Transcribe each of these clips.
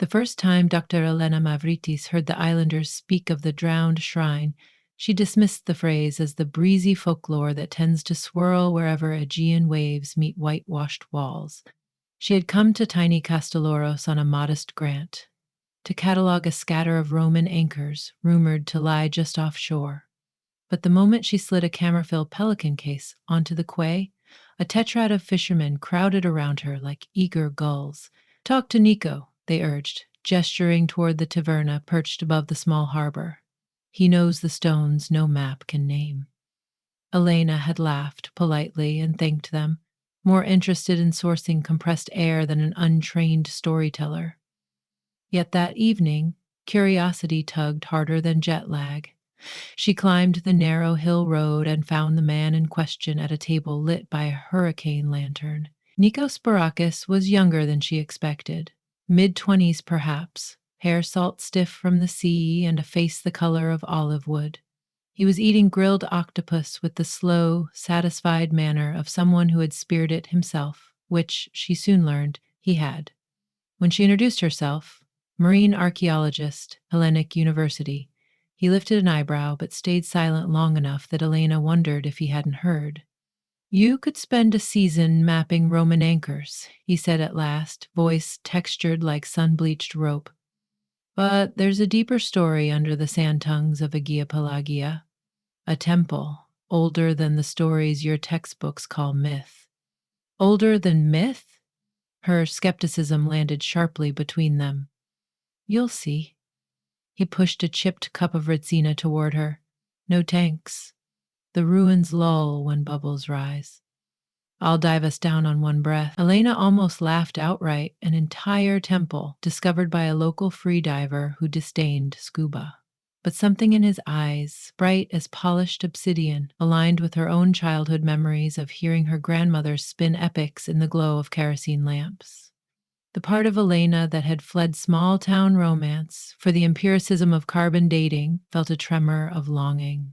The first time Dr. Elena Mavritis heard the islanders speak of the drowned shrine, she dismissed the phrase as the breezy folklore that tends to swirl wherever Aegean waves meet whitewashed walls. She had come to tiny Castelloros on a modest grant, to catalog a scatter of Roman anchors rumored to lie just offshore. But the moment she slid a camera-filled pelican case onto the quay, a tetrad of fishermen crowded around her like eager gulls. Talk to Nico, they urged, gesturing toward the taverna perched above the small harbor. He knows the stones no map can name. Elena had laughed politely and thanked them, more interested in sourcing compressed air than an untrained storyteller. Yet that evening, curiosity tugged harder than jet lag. She climbed the narrow hill road and found the man in question at a table lit by a hurricane lantern. Nikos Barakis was younger than she expected, mid-20s perhaps, hair salt stiff from the sea and a face the color of olive wood. He was eating grilled octopus with the slow, satisfied manner of someone who had speared it himself, which, she soon learned, he had. When she introduced herself, marine archaeologist, Hellenic University, he lifted an eyebrow but stayed silent long enough that Elena wondered if he hadn't heard. "You could spend a season mapping Roman anchors," he said at last, voice textured like sun-bleached rope. "But there's a deeper story under the sand tongues of Aegia Pelagia. A temple, older than the stories your textbooks call myth." "Older than myth?" Her skepticism landed sharply between them. "You'll see." He pushed a chipped cup of Retsina toward her. "No tanks. The ruins lull when bubbles rise." "I'll dive us down on one breath." Elena almost laughed outright. An entire temple, discovered by a local freediver who disdained scuba. But something in his eyes, bright as polished obsidian, aligned with her own childhood memories of hearing her grandmother spin epics in the glow of kerosene lamps. The part of Elena that had fled small-town romance for the empiricism of carbon dating felt a tremor of longing.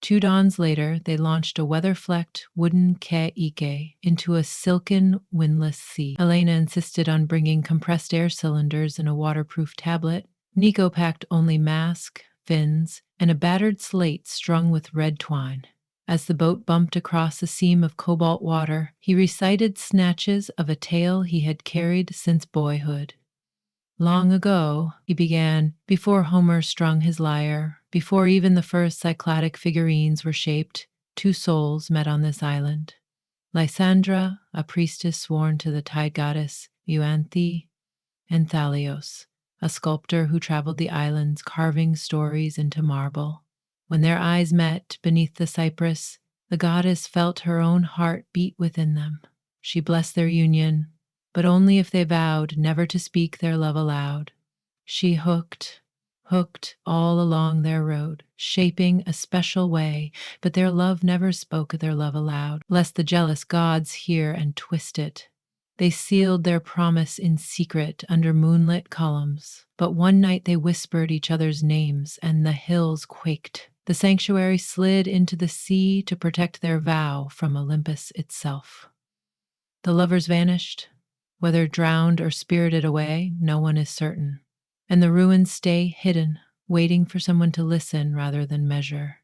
2 dawns later, they launched a weather-flecked wooden Ike into a silken, windless sea. Elena insisted on bringing compressed air cylinders and a waterproof tablet. Nico packed only mask, fins, and a battered slate strung with red twine. As the boat bumped across a seam of cobalt water, he recited snatches of a tale he had carried since boyhood. "Long ago," he began, "before Homer strung his lyre, before even the first Cycladic figurines were shaped, 2 souls met on this island. Lysandra, a priestess sworn to the tide goddess Euanthe, and Thalios, a sculptor who traveled the islands carving stories into marble. When their eyes met beneath the cypress, the goddess felt her own heart beat within them. She blessed their union, but only if they vowed never to speak their love aloud. She hooked all along their road, shaping a special way, but their love never spoke their love aloud, lest the jealous gods hear and twist it. They sealed their promise in secret under moonlit columns, but one night they whispered each other's names and the hills quaked. The sanctuary slid into the sea to protect their vow from Olympus itself. The lovers vanished. Whether drowned or spirited away, no one is certain. And the ruins stay hidden, waiting for someone to listen rather than measure.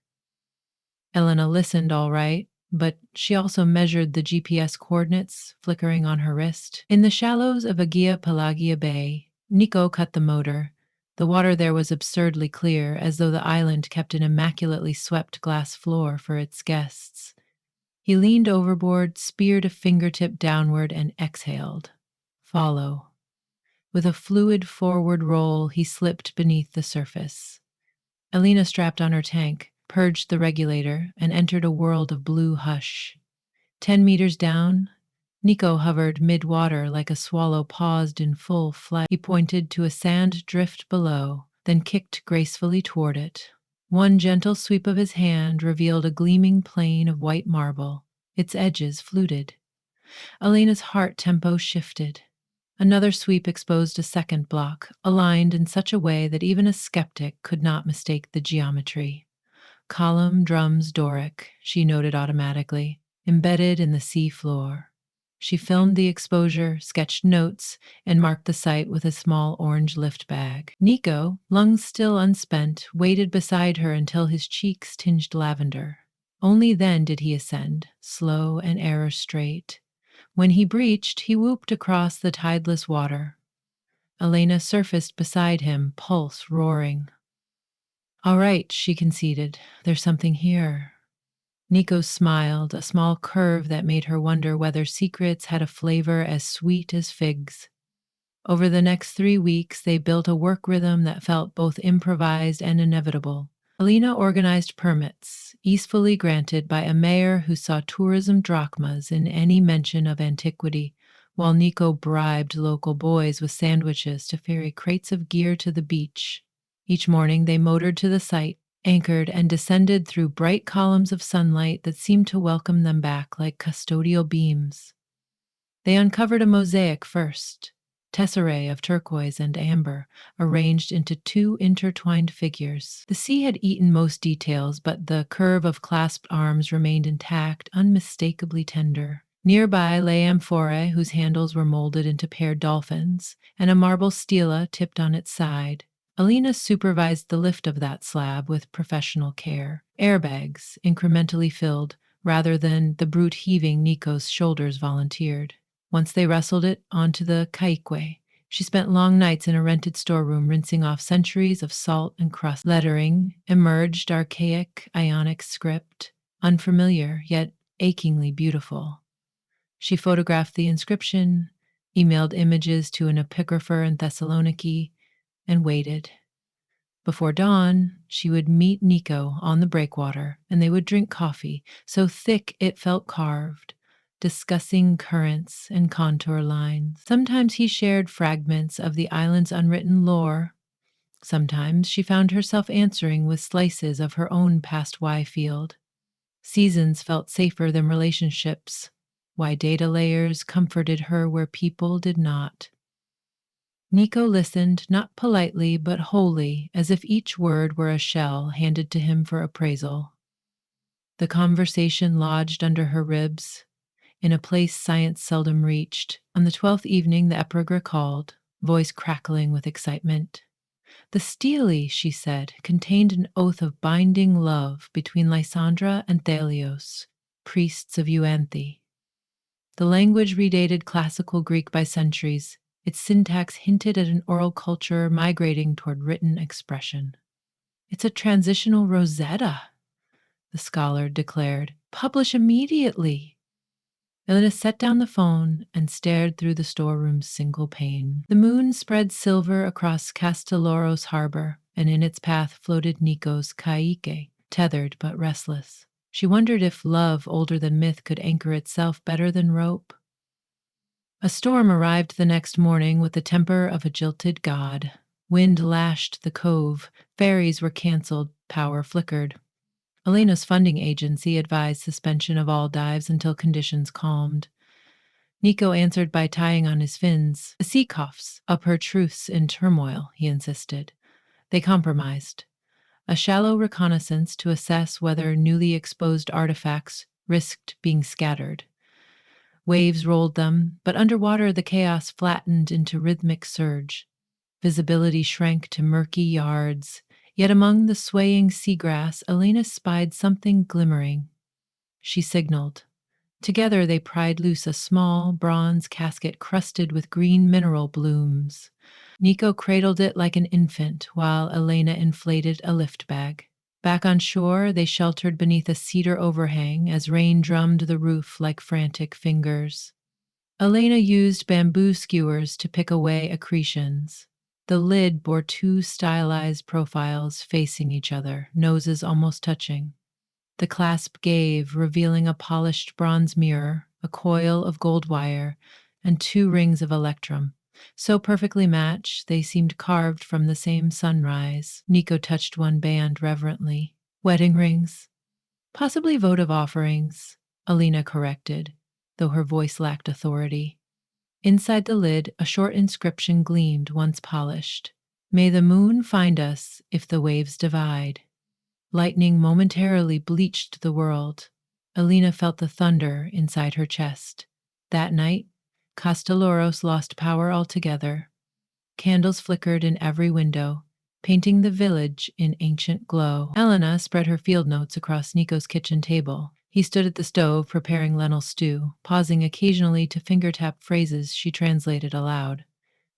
Elena listened all right, but she also measured the GPS coordinates flickering on her wrist. In the shallows of Aegia Pelagia Bay, Nico cut the motor. The water there was absurdly clear, as though the island kept an immaculately swept glass floor for its guests. He leaned overboard, speared a fingertip downward, and exhaled. Follow. With a fluid forward roll, he slipped beneath the surface. Elena strapped on her tank, purged the regulator, and entered a world of blue hush. 10 meters down, Nico hovered mid-water like a swallow paused in full flight. He pointed to a sand drift below, then kicked gracefully toward it. One gentle sweep of his hand revealed a gleaming plane of white marble, its edges fluted. Elena's heart tempo shifted. Another sweep exposed a second block, aligned in such a way that even a skeptic could not mistake the geometry. Column drums Doric, she noted automatically, embedded in the sea floor. She filmed the exposure, sketched notes, and marked the site with a small orange lift bag. Nico, lungs still unspent, waited beside her until his cheeks tinged lavender. Only then did he ascend, slow and arrow straight. When he breached, he whooped across the tideless water. Elena surfaced beside him, pulse roaring. "All right," she conceded. "There's something here." Nico smiled, a small curve that made her wonder whether secrets had a flavor as sweet as figs. Over the next 3 weeks, they built a work rhythm that felt both improvised and inevitable. Alina organized permits, easefully granted by a mayor who saw tourism drachmas in any mention of antiquity, while Nico bribed local boys with sandwiches to ferry crates of gear to the beach. Each morning they motored to the site, anchored, and descended through bright columns of sunlight that seemed to welcome them back like custodial beams. They uncovered a mosaic first, tesserae of turquoise and amber, arranged into two intertwined figures. The sea had eaten most details, but the curve of clasped arms remained intact, unmistakably tender. Nearby lay amphorae whose handles were molded into paired dolphins, and a marble stela tipped on its side. Alina supervised the lift of that slab with professional care. Airbags, incrementally filled, rather than the brute heaving Nico's shoulders volunteered. Once they wrestled it onto the caique, she spent long nights in a rented storeroom rinsing off centuries of salt and crust. Lettering emerged, archaic, Ionic script, unfamiliar yet achingly beautiful. She photographed the inscription, emailed images to an epigrapher in Thessaloniki, and waited. Before dawn, she would meet Nico on the breakwater, and they would drink coffee, so thick it felt carved, discussing currents and contour lines. Sometimes he shared fragments of the island's unwritten lore. Sometimes she found herself answering with slices of her own past Y field. Seasons felt safer than relationships. Why data layers comforted her where people did not. Nico listened, not politely but wholly, as if each word were a shell handed to him for appraisal. The conversation lodged under her ribs, in a place science seldom reached. On the 12th evening, the epigrapher called, voice crackling with excitement. The stele, she said, contained an oath of binding love between Lysandra and Thelios, priests of Euanthe. The language redated classical Greek by centuries. Its syntax hinted at an oral culture migrating toward written expression. "It's a transitional Rosetta," the scholar declared. "Publish immediately." Elena set down the phone and stared through the storeroom's single pane. The moon spread silver across Castelloros harbor, and in its path floated Nico's caique, tethered but restless. She wondered if love older than myth could anchor itself better than rope. A storm arrived the next morning with the temper of a jilted god. Wind lashed the cove, ferries were canceled, power flickered. Elena's funding agency advised suspension of all dives until conditions calmed. Nico answered by tying on his fins. "The sea coughs up her truths in turmoil," he insisted. They compromised. A shallow reconnaissance to assess whether newly exposed artifacts risked being scattered. Waves rolled them, but underwater the chaos flattened into rhythmic surge. Visibility shrank to murky yards, yet among the swaying seagrass, Elena spied something glimmering. She signaled. Together they pried loose a small bronze casket crusted with green mineral blooms. Nico cradled it like an infant, while Elena inflated a lift bag. Back on shore, they sheltered beneath a cedar overhang as rain drummed the roof like frantic fingers. Elena used bamboo skewers to pick away accretions. The lid bore two stylized profiles facing each other, noses almost touching. The clasp gave, revealing a polished bronze mirror, a coil of gold wire, and two rings of electrum. So perfectly matched, they seemed carved from the same sunrise. Nico touched one band reverently. "Wedding rings." "Possibly votive offerings," Alina corrected, though her voice lacked authority. Inside the lid, a short inscription gleamed, once polished. "May the moon find us if the waves divide." Lightning momentarily bleached the world. Alina felt the thunder inside her chest. That night, Castelloros lost power altogether. Candles flickered in every window, painting the village in ancient glow. Elena spread her field notes across Nico's kitchen table. He stood at the stove preparing lentil stew, pausing occasionally to finger-tap phrases she translated aloud.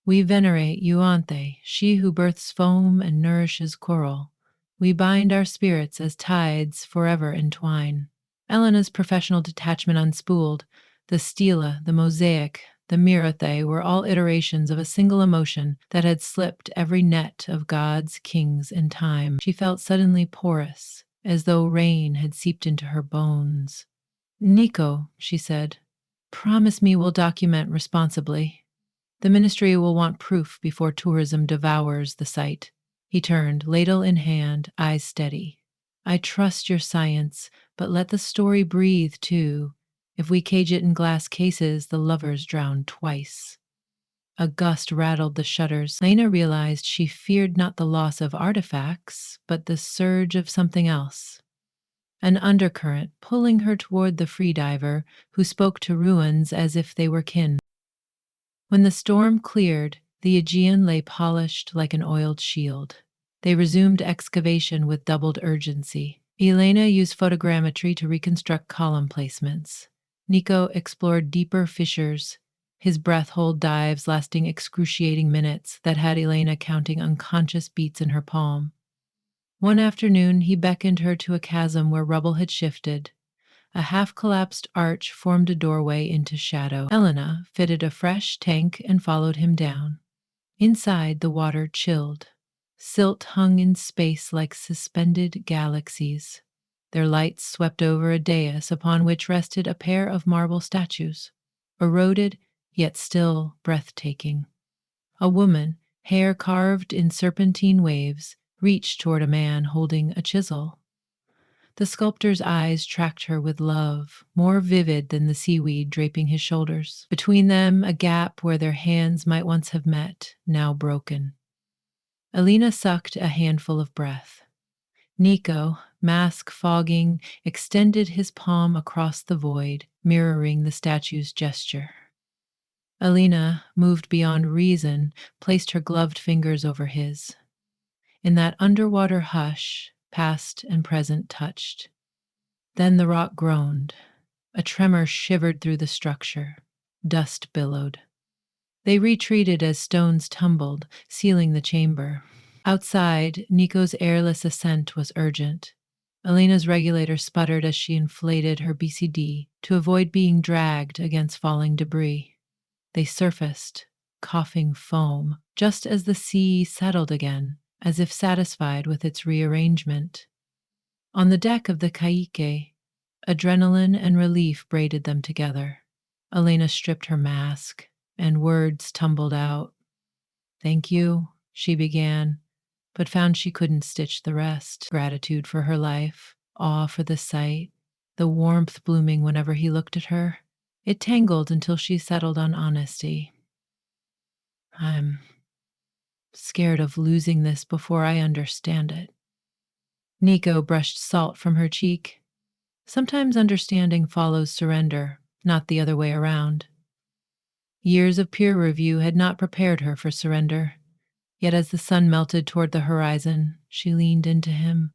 We venerate Euanthe, she who births foam and nourishes coral. We bind our spirits as tides forever entwine. Elena's professional detachment unspooled. The stela, the mosaic, the mirothe were all iterations of a single emotion that had slipped every net of gods, kings, and time. She felt suddenly porous, as though rain had seeped into her bones. Nico, she said, promise me we'll document responsibly. The ministry will want proof before tourism devours the site. He turned, ladle in hand, eyes steady. I trust your science, but let the story breathe too. If we cage it in glass cases, the lovers drown twice. A gust rattled the shutters. Lena realized she feared not the loss of artifacts, but the surge of something else. An undercurrent pulling her toward the freediver who spoke to ruins as if they were kin. When the storm cleared, the Aegean lay polished like an oiled shield. They resumed excavation with doubled urgency. Elena used photogrammetry to reconstruct column placements. Nico explored deeper fissures, his breath-hold dives lasting excruciating minutes that had Elena counting unconscious beats in her palm. One afternoon, he beckoned her to a chasm where rubble had shifted. A half-collapsed arch formed a doorway into shadow. Elena fitted a fresh tank and followed him down. Inside, the water chilled. Silt hung in space like suspended galaxies. Their lights swept over a dais upon which rested a pair of marble statues, eroded yet still breathtaking. A woman, hair carved in serpentine waves, reached toward a man holding a chisel. The sculptor's eyes tracked her with love, more vivid than the seaweed draping his shoulders. Between them, a gap where their hands might once have met, now broken. Elena sucked a handful of breath. Nico, mask fogging, extended his palm across the void, mirroring the statue's gesture. Elena, moved beyond reason, placed her gloved fingers over his. In that underwater hush, past and present touched. Then the rock groaned. A tremor shivered through the structure. Dust billowed. They retreated as stones tumbled, sealing the chamber. Outside, Nico's airless ascent was urgent. Elena's regulator sputtered as she inflated her BCD to avoid being dragged against falling debris. They surfaced, coughing foam, just as the sea settled again, as if satisfied with its rearrangement. On the deck of the Caique, adrenaline and relief braided them together. Elena stripped her mask, and words tumbled out. Thank you, she began, but found she couldn't stitch the rest. Gratitude for her life, awe for the sight, the warmth blooming whenever he looked at her. It tangled until she settled on honesty. I'm scared of losing this before I understand it. Nico brushed salt from her cheek. Sometimes understanding follows surrender, not the other way around. Years of peer review had not prepared her for surrender. Yet as the sun melted toward the horizon, she leaned into him,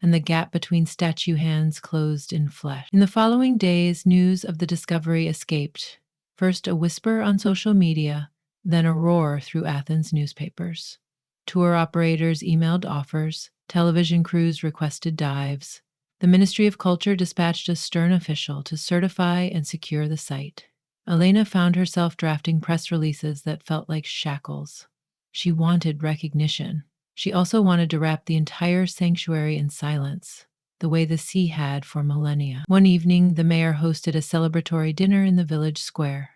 and the gap between statue hands closed in flesh. In the following days, news of the discovery escaped. First a whisper on social media, then a roar through Athens newspapers. Tour operators emailed offers, television crews requested dives. The Ministry of Culture dispatched a stern official to certify and secure the site. Elena found herself drafting press releases that felt like shackles. She wanted recognition. She also wanted to wrap the entire sanctuary in silence, the way the sea had for millennia. One evening, the mayor hosted a celebratory dinner in the village square.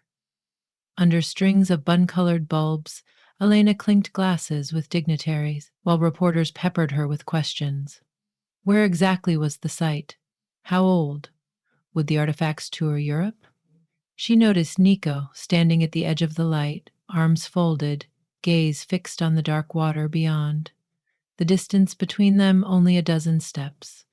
Under strings of bun-colored bulbs, Elena clinked glasses with dignitaries, while reporters peppered her with questions. Where exactly was the site? How old? Would the artifacts tour Europe? She noticed Nico standing at the edge of the light, arms folded, gaze fixed on the dark water beyond. The distance between them only a dozen steps.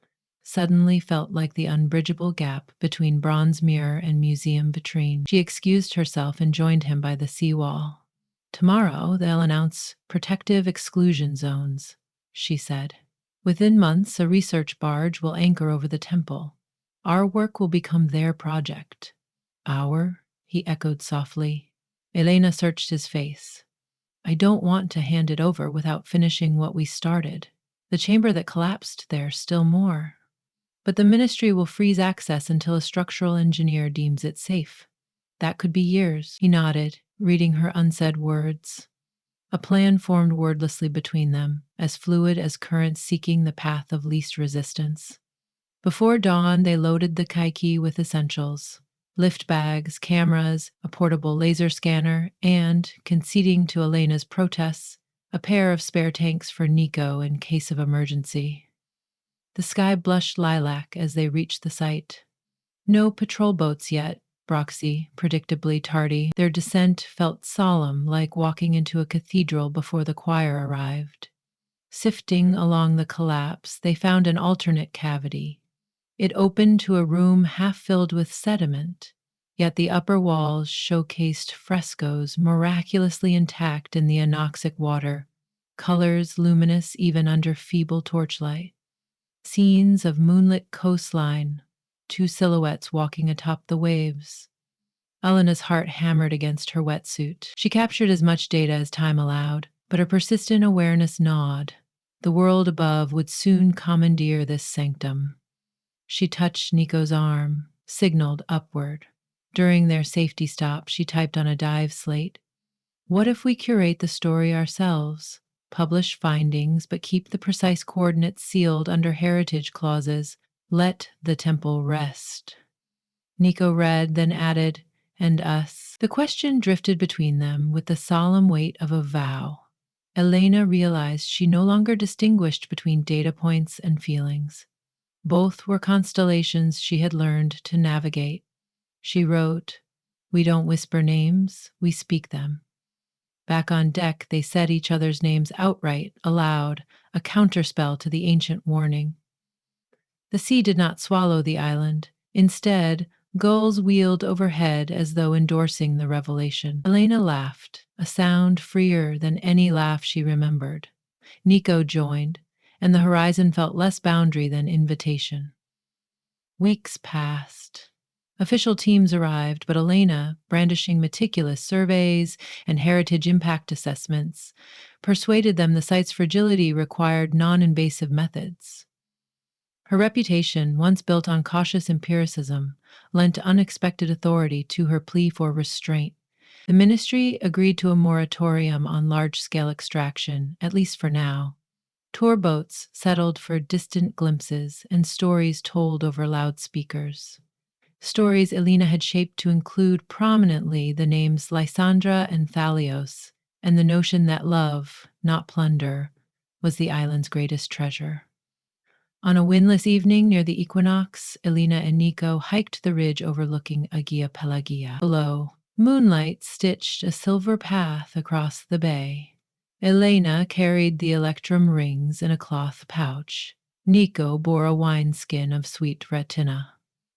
suddenly felt like the unbridgeable gap between bronze mirror and museum vitrine. She excused herself and joined him by the seawall. "Tomorrow they'll announce protective exclusion zones," she said. "Within months, a research barge will anchor over the temple. Our work will become their project." "Our?" he echoed softly. Elena searched his face. "I don't want to hand it over without finishing what we started. The chamber that collapsed there, still more. But the ministry will freeze access until a structural engineer deems it safe. That could be years." He nodded, reading her unsaid words. A plan formed wordlessly between them, as fluid as currents seeking the path of least resistance. Before dawn, they loaded the Kaiki with essentials: lift bags, cameras, a portable laser scanner, and, conceding to Elena's protests, a pair of spare tanks for Nico in case of emergency. The sky blushed lilac as they reached the site. No patrol boats yet, Broxy, predictably tardy. Their descent felt solemn, like walking into a cathedral before the choir arrived. Sifting along the collapse, they found an alternate cavity. It opened to a room half filled with sediment, yet the upper walls showcased frescoes miraculously intact in the anoxic water, colors luminous even under feeble torchlight. Scenes of moonlit coastline, two silhouettes walking atop the waves. Elena's heart hammered against her wetsuit. She captured as much data as time allowed, but her persistent awareness gnawed. The world above would soon commandeer this sanctum. She touched Nico's arm, signaled upward. During their safety stop, she typed on a dive slate, "What if we curate the story ourselves? Publish findings, but keep the precise coordinates sealed under heritage clauses. Let the temple rest." Nico read, then added, "And us." The question drifted between them with the solemn weight of a vow. Elena realized she no longer distinguished between data points and feelings. Both were constellations she had learned to navigate. She wrote, "We don't whisper names, we speak them." Back on deck, they said each other's names outright, aloud, a counterspell to the ancient warning. The sea did not swallow the island. Instead, gulls wheeled overhead as though endorsing the revelation. Elena laughed, a sound freer than any laugh she remembered. Nico joined, and the horizon felt less boundary than invitation. Weeks passed. Official teams arrived, but Elena, brandishing meticulous surveys and heritage impact assessments, persuaded them the site's fragility required non-invasive methods. Her reputation, once built on cautious empiricism, lent unexpected authority to her plea for restraint. The ministry agreed to a moratorium on large-scale extraction, at least for now. Tour boats settled for distant glimpses and stories told over loudspeakers. Stories Elena had shaped to include prominently the names Lysandra and Thalios, and the notion that love, not plunder, was the island's greatest treasure. On a windless evening near the equinox, Elena and Nico hiked the ridge overlooking Aegean Pelagia. Below, moonlight stitched a silver path across the bay. Elena carried the electrum rings in a cloth pouch. Nico bore a wineskin of sweet retina.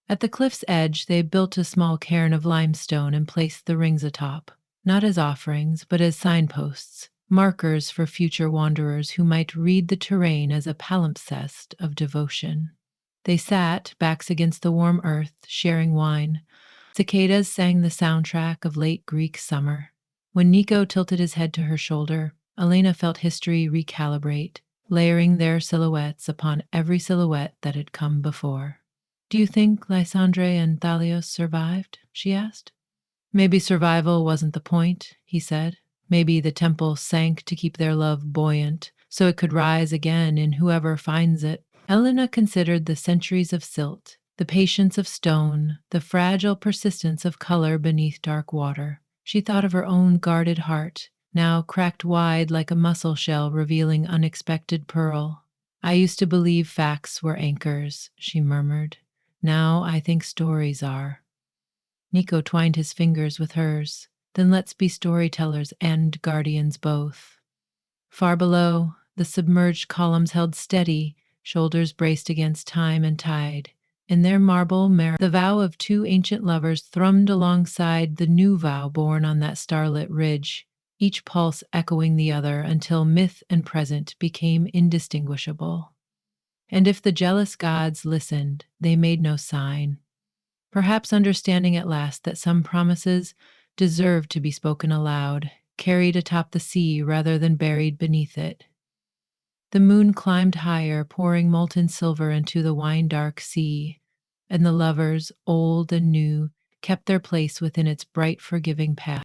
At the cliff's edge, they built a small cairn of limestone and placed the rings atop, not as offerings, but as signposts, markers for future wanderers who might read the terrain as a palimpsest of devotion. They sat, backs against the warm earth, sharing wine. Cicadas sang the soundtrack of late Greek summer. When Nico tilted his head to her shoulder, Elena felt history recalibrate, layering their silhouettes upon every silhouette that had come before. "Do you think Lysandre and Thalios survived?" she asked. "Maybe survival wasn't the point," he said. "Maybe the temple sank to keep their love buoyant, so it could rise again in whoever finds it." Elena considered the centuries of silt, the patience of stone, the fragile persistence of color beneath dark water. She thought of her own guarded heart, now cracked wide like a mussel shell revealing unexpected pearl. "I used to believe facts were anchors," she murmured. "Now I think stories are." Nico twined his fingers with hers. "Then let's be storytellers and guardians both." Far below, the submerged columns held steady, shoulders braced against time and tide. In their marble marrow, the vow of two ancient lovers thrummed alongside the new vow born on that starlit ridge, each pulse echoing the other until myth and present became indistinguishable. And if the jealous gods listened, they made no sign, perhaps understanding at last that some promises deserved to be spoken aloud, carried atop the sea rather than buried beneath it. The moon climbed higher, pouring molten silver into the wine dark sea, and the lovers, old and new, kept their place within its bright, forgiving path.